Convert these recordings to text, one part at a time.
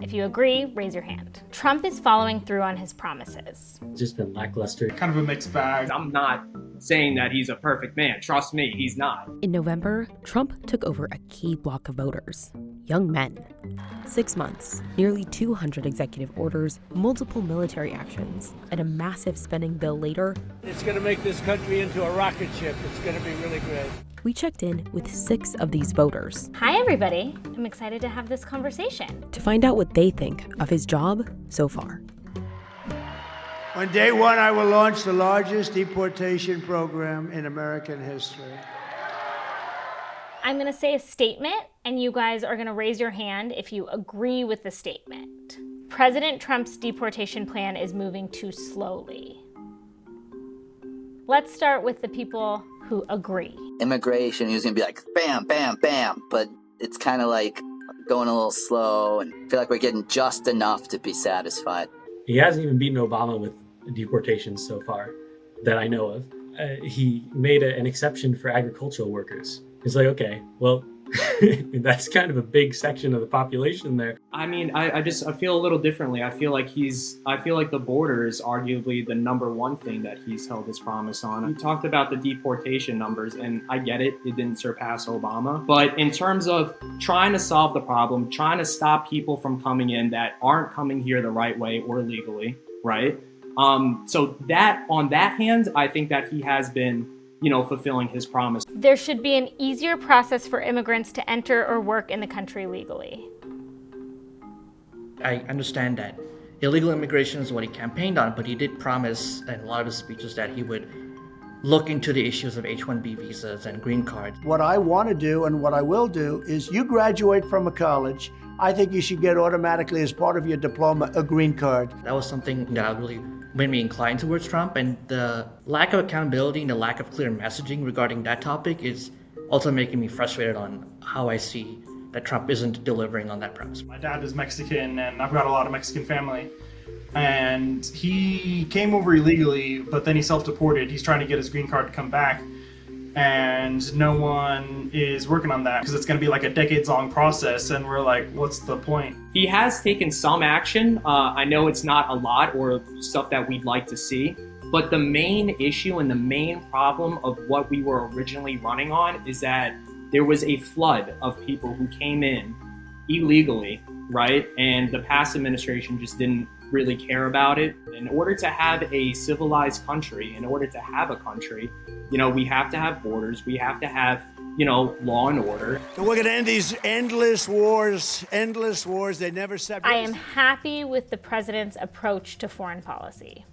If you agree, raise your hand. Trump is following through on his promises. Just been lackluster. Kind of a mixed bag. I'm not saying that he's a perfect man. Trust me, he's not. In November, Trump took over a key block of voters, young men. 6 months, nearly 200 executive orders, multiple military actions, and a massive spending bill later. It's going to make this country into a rocket ship. It's going to be really great. We checked in with 6 of these voters. Hi, everybody. I'm excited to have this conversation. To find out what they think of his job so far. On day one, I will launch the largest deportation program in American history. I'm going to say a statement, and you guys are going to raise your hand if you agree with the statement. President Trump's deportation plan is moving too slowly. Let's start with the people who agree. Immigration, he was going to be like, bam, bam, bam. But it's kind of like going a little slow and I feel like we're getting just enough to be satisfied. He hasn't even beaten Obama with deportations so far that I know of. He made an exception for agricultural workers. It's like, okay, well, that's kind of a big section of the population there. I mean, I feel a little differently. I feel like the border is arguably the number one thing that he's held his promise on. He talked about the deportation numbers, and I get it. It didn't surpass Obama. But in terms of trying to solve the problem, trying to stop people from coming in that aren't coming here the right way or legally, right? So that on that hand, I think that he has been, fulfilling his promise. There should be an easier process for immigrants to enter or work in the country legally. I understand that illegal immigration is what he campaigned on, but he did promise in a lot of his speeches that he would look into the issues of H-1B visas and green cards. What I want to do and what I will do is you graduate from a college, I think you should get automatically as part of your diploma a green card. That was something that really made me inclined towards Trump, and the lack of accountability and the lack of clear messaging regarding that topic is also making me frustrated on how I see that Trump isn't delivering on that promise. My dad is Mexican, and I've got a lot of Mexican family. And he came over illegally, but then he self-deported. He's trying to get his green card to come back. And no one is working on that because it's going to be like a decades-long process. And we're like, what's the point? He has taken some action. I know it's not a lot or stuff that we'd like to see. But the main issue and the main problem of what we were originally running on is that there was a flood of people who came in illegally, right? And the past administration just didn't really care about it. In order to have a civilized country, in order to have a country, we have to have borders, we have to have, law and order. And we're going to end these endless wars, they never separate. I am happy with the president's approach to foreign policy.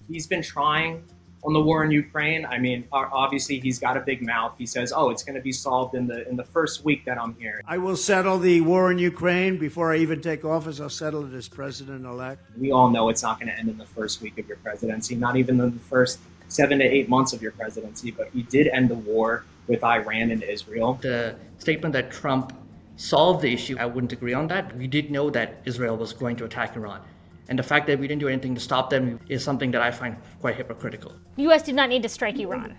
He's been trying on the war in Ukraine. I mean, obviously he's got a big mouth. He says, it's going to be solved in the first week that I'm here. I will settle the war in Ukraine before I even take office. I'll settle it as president-elect. We all know it's not going to end in the first week of your presidency, not even in the first 7 to 8 months of your presidency, but he did end the war with Iran and Israel. The statement that Trump solved the issue, I wouldn't agree on that. We did know that Israel was going to attack Iran. And the fact that we didn't do anything to stop them is something that I find quite hypocritical. The U.S. did not need to strike Iran.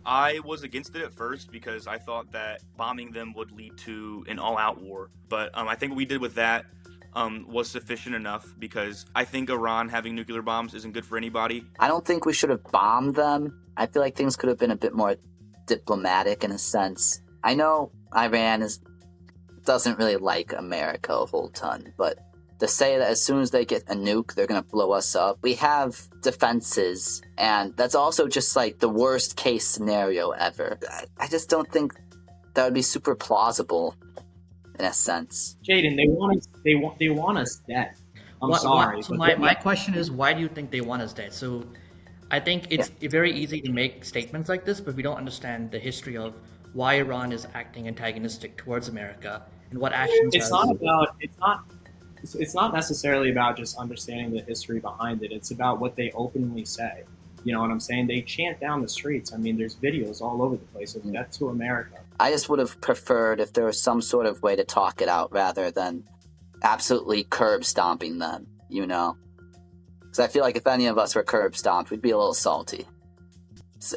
I was against it at first because I thought that bombing them would lead to an all-out war. But I think what we did with that was sufficient enough because I think Iran having nuclear bombs isn't good for anybody. I don't think we should have bombed them. I feel like things could have been a bit more diplomatic in a sense. I know Iran doesn't really like America a whole ton, but to say that as soon as they get a nuke, they're going to blow us up. We have defenses, and that's also just like the worst case scenario ever. I just don't think that would be super plausible in a sense. Jaden, they want us dead. I'm sorry. So my question is, why do you think they want us dead? So I think it's very easy to make statements like this, but we don't understand the history of why Iran is acting antagonistic towards America and what actions. It's not necessarily about just understanding the history behind it. It's about what they openly say. You know what I'm saying? They chant down the streets. I mean, there's videos all over the place of death to America. I just would have preferred if there was some sort of way to talk it out rather than absolutely curb stomping them, Because I feel like if any of us were curb stomped, we'd be a little salty.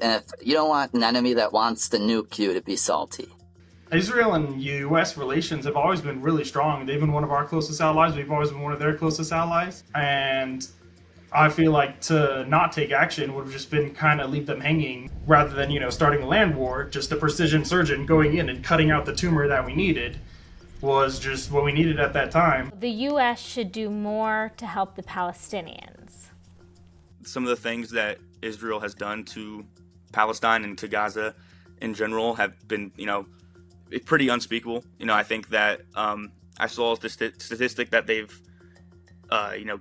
And if you don't want an enemy that wants to nuke you to be salty. Israel and U.S. relations have always been really strong. They've been one of our closest allies. We've always been one of their closest allies. And I feel like to not take action would have just been kind of leave them hanging rather than, starting a land war. Just a precision surgeon going in and cutting out the tumor that we needed was just what we needed at that time. The U.S. should do more to help the Palestinians. Some of the things that Israel has done to Palestine and to Gaza in general have been, pretty unspeakable. I think that I saw the statistic that they've,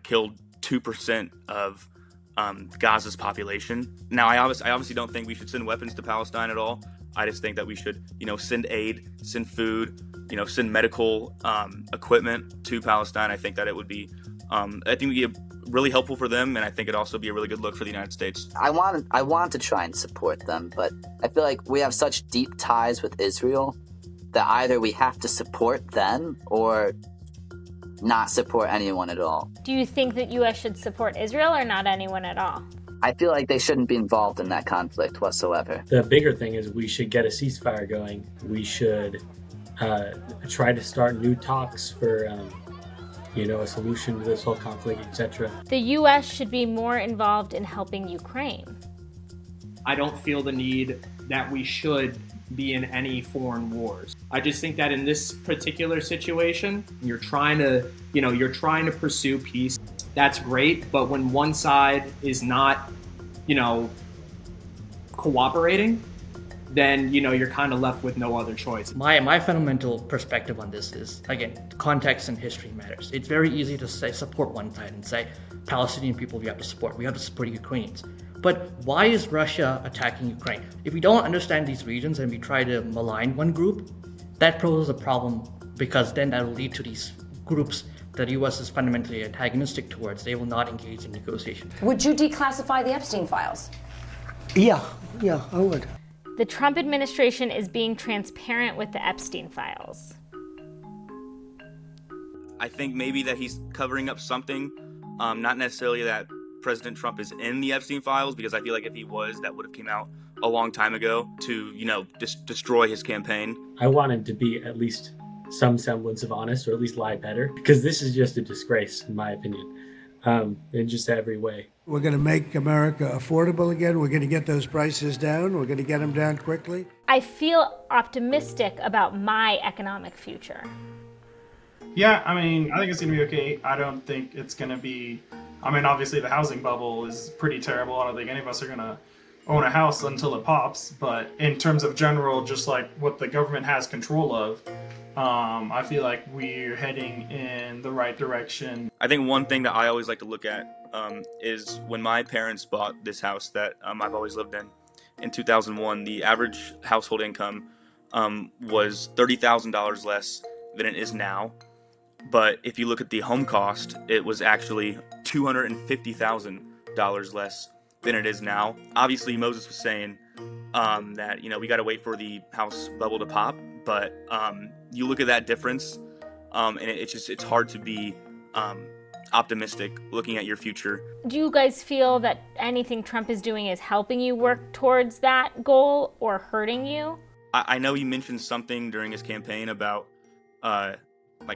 killed 2% of Gaza's population. Now, I obviously don't think we should send weapons to Palestine at all. I just think that we should, send aid, send food, send medical equipment to Palestine. I think that it would be, really helpful for them, and I think it'd also be a really good look for the United States. I want to try and support them, but I feel like we have such deep ties with Israel that either we have to support them or not support anyone at all. Do you think that U.S. should support Israel or not anyone at all? I feel like they shouldn't be involved in that conflict whatsoever. The bigger thing is we should get a ceasefire going. We should try to start new talks for a solution to this whole conflict, etc. The U.S. should be more involved in helping Ukraine. I don't feel the need that we should be in any foreign wars. I just think that in this particular situation, you're trying to pursue peace. That's great, but when one side is not, cooperating, then you're kind of left with no other choice. My fundamental perspective on this is, again, context and history matters. It's very easy to say support one side and say Palestinian people we have to support Ukrainians. But why is Russia attacking Ukraine? If we don't understand these regions and we try to malign one group, that poses a problem, because then that will lead to these groups that the U.S. is fundamentally antagonistic towards. They will not engage in negotiation. Would you declassify the Epstein files? Yeah, I would. The Trump administration is being transparent with the Epstein files. I think maybe that he's covering up something, not necessarily that President Trump is in the Epstein files, because I feel like if he was, that would have came out a long time ago to, destroy his campaign. I want him to be at least some semblance of honest, or at least lie better, because this is just a disgrace, in my opinion, in just every way. We're going to make America affordable again. We're going to get those prices down. We're going to get them down quickly. I feel optimistic about my economic future. Yeah, I think it's going to be okay. I don't think it's going to be... obviously the housing bubble is pretty terrible. I don't think any of us are going to own a house until it pops. But in terms of general, just like what the government has control of, I feel like we're heading in the right direction. I think one thing that I always like to look at is when my parents bought this house that I've always lived in 2001, the average household income was $30,000 less than it is now. But if you look at the home cost, it was actually $250,000 less than it is now. Obviously, Moses was saying that, we got to wait for the house bubble to pop. But you look at that difference, and it's hard to be optimistic looking at your future. Do you guys feel that anything Trump is doing is helping you work towards that goal or hurting you? I know he mentioned something during his campaign about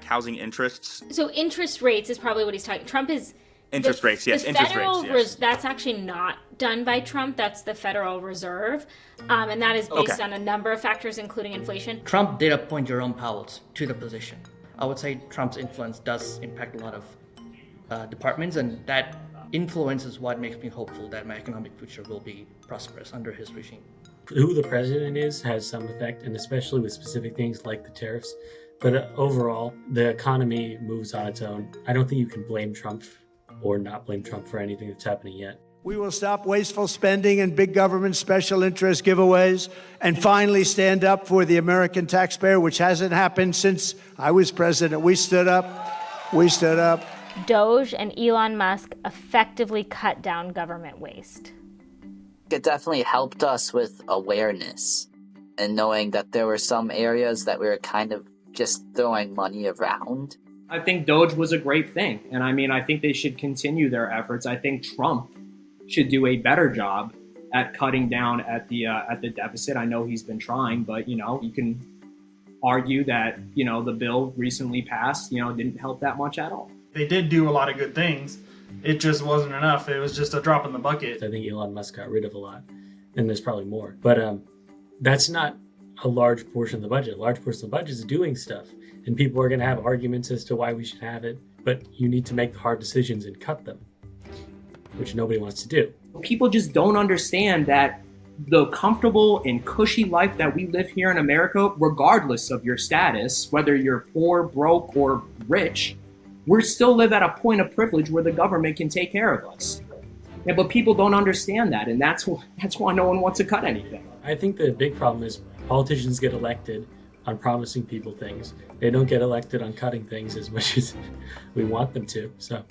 housing interests. So interest rates is probably what he's talking. Trump is interest rates. Yes, interest rates. Yes. That's actually not done by Trump. That's the Federal Reserve, and that is based on a number of factors, including inflation. Trump did appoint Jerome Powell to the position. I would say Trump's influence does impact a lot of departments, and that influence is what makes me hopeful that my economic future will be prosperous under his regime. Who the president is has some effect, and especially with specific things like the tariffs. But overall, the economy moves on its own. I don't think you can blame Trump or not blame Trump for anything that's happening yet. We will stop wasteful spending and big government special interest giveaways and finally stand up for the American taxpayer, which hasn't happened since I was president. We stood up. DOGE and Elon Musk effectively cut down government waste. It definitely helped us with awareness and knowing that there were some areas that we were kind of just throwing money around. I think DOGE was a great thing. And I think they should continue their efforts. I think Trump should do a better job at cutting down at the deficit. I know he's been trying, but you can argue that, the bill recently passed, didn't help that much at all. They did do a lot of good things. It just wasn't enough. It was just a drop in the bucket. I think Elon Musk got rid of a lot, and there's probably more. But that's not a large portion of the budget. A large portion of the budget is doing stuff, and people are going to have arguments as to why we should have it. But you need to make the hard decisions and cut them, which nobody wants to do. People just don't understand that the comfortable and cushy life that we live here in America, regardless of your status, whether you're poor, broke, or rich, we still live at a point of privilege where the government can take care of us. Yeah, but people don't understand that, and that's why no one wants to cut anything. I think the big problem is politicians get elected on promising people things. They don't get elected on cutting things as much as we want them to. So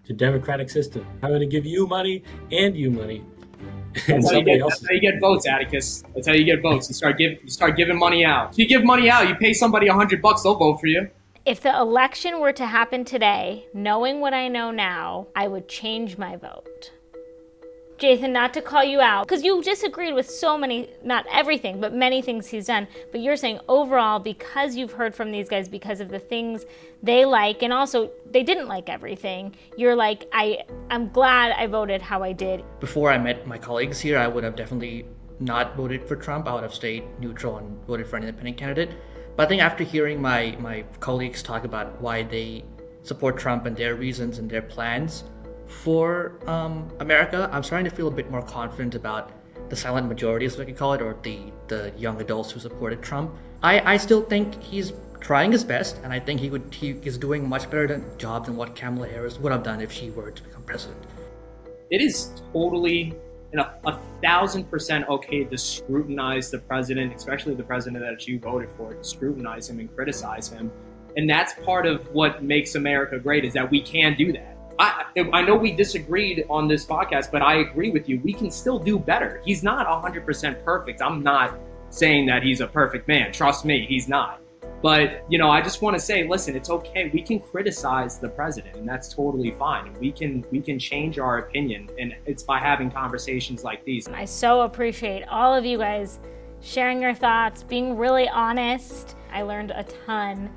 it's a democratic system. I'm going to give you money and you money. And that's how you get votes, Atticus. That's how you get votes. You start giving money out. If you give money out, you pay somebody $100, they'll vote for you. If the election were to happen today, knowing what I know now, I would change my vote. Jathan, not to call you out, because you disagreed with so many, not everything, but many things he's done. But you're saying overall, because you've heard from these guys, because of the things they like, and also they didn't like everything, you're like, I'm glad I voted how I did. Before I met my colleagues here, I would have definitely not voted for Trump. I would have stayed neutral and voted for an independent candidate. But I think after hearing my colleagues talk about why they support Trump and their reasons and their plans for America, I'm starting to feel a bit more confident about the silent majority, as we could call it, or the young adults who supported Trump. I still think he's trying his best, and I think he is doing much better job than what Kamala Harris would have done if she were to become president. It is totally 1,000% okay to scrutinize the president, especially the president that you voted for, to scrutinize him and criticize him. And that's part of what makes America great, is that we can do that. I know we disagreed on this podcast, but I agree with you. We can still do better. He's not 100% perfect. I'm not saying that he's a perfect man. Trust me, he's not. But, I just want to say, listen, it's okay. We can criticize the president, and that's totally fine. We can change our opinion, and it's by having conversations like these. I so appreciate all of you guys sharing your thoughts, being really honest. I learned a ton.